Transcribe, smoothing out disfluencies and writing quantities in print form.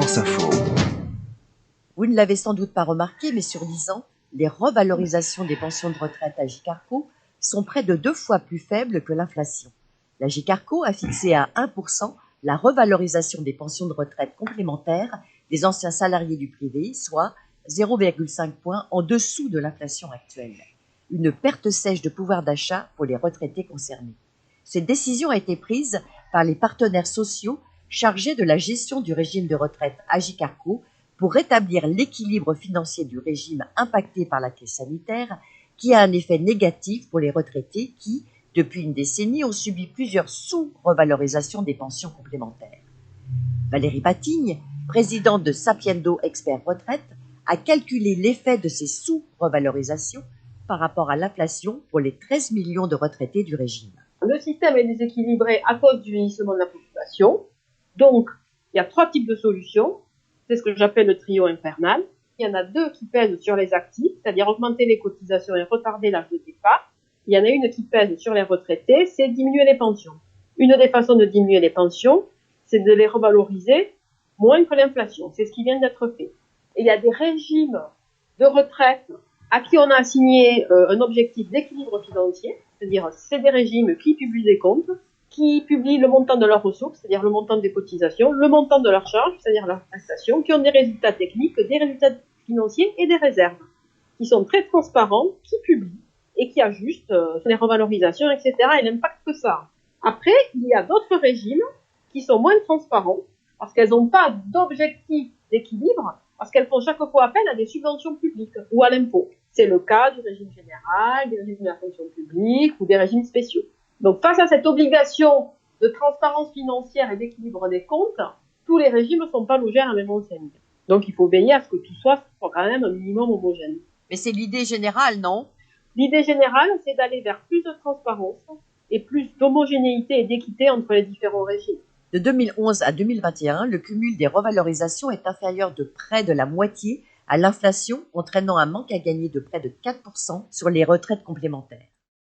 France Info. Vous ne l'avez sans doute pas remarqué, mais sur 10 ans, les revalorisations des pensions de retraite à Jicarco sont près de 2 fois plus faibles que l'inflation. La Jicarco a fixé à 1% la revalorisation des pensions de retraite complémentaires des anciens salariés du privé, soit 0,5 points en dessous de l'inflation actuelle. Une perte sèche de pouvoir d'achat pour les retraités concernés. Cette décision a été prise par les partenaires sociaux chargés de la gestion du régime de retraite à Jicarco pour rétablir l'équilibre financier du régime impacté par la crise sanitaire, qui a un effet négatif pour les retraités qui, depuis une décennie, ont subi plusieurs sous-revalorisations des pensions complémentaires. Valérie Patigne, présidente de Sapiendo Expert Retraite, a calculé l'effet de ces sous-revalorisations par rapport à l'inflation pour les 13 millions de retraités du régime. Le système est déséquilibré à cause du vieillissement de la population. Donc, il y a 3 types de solutions. C'est ce que j'appelle le trio infernal. Il y en a 2 qui pèsent sur les actifs, c'est-à-dire augmenter les cotisations et retarder l'âge de départ. Il y en a une qui pèse sur les retraités, c'est diminuer les pensions. Une des façons de diminuer les pensions, c'est de les revaloriser moins que l'inflation. C'est ce qui vient d'être fait. Et il y a des régimes de retraite à qui on a assigné un objectif d'équilibre financier, c'est-à-dire c'est des régimes qui publient des comptes, qui publient le montant de leurs ressources, c'est-à-dire le montant des cotisations, le montant de leurs charges, c'est-à-dire leurs prestations, qui ont des résultats techniques, des résultats financiers et des réserves, qui sont très transparents, qui publient et qui ajustent les revalorisations, etc. et l'impact que ça a. Après, il y a d'autres régimes qui sont moins transparents, parce qu'elles n'ont pas d'objectif d'équilibre, parce qu'elles font chaque fois appel à des subventions publiques ou à l'impôt. C'est le cas du régime général, des régimes de la fonction publique ou des régimes spéciaux. Donc, face à cette obligation de transparence financière et d'équilibre des comptes, tous les régimes ne sont pas logés à la même enseigne. Donc, il faut veiller à ce que tout soit quand même un minimum homogène. Mais c'est l'idée générale, non? L'idée générale, c'est d'aller vers plus de transparence et plus d'homogénéité et d'équité entre les différents régimes. De 2011 à 2021, le cumul des revalorisations est inférieur de près de la moitié à l'inflation, entraînant un manque à gagner de près de 4% sur les retraites complémentaires.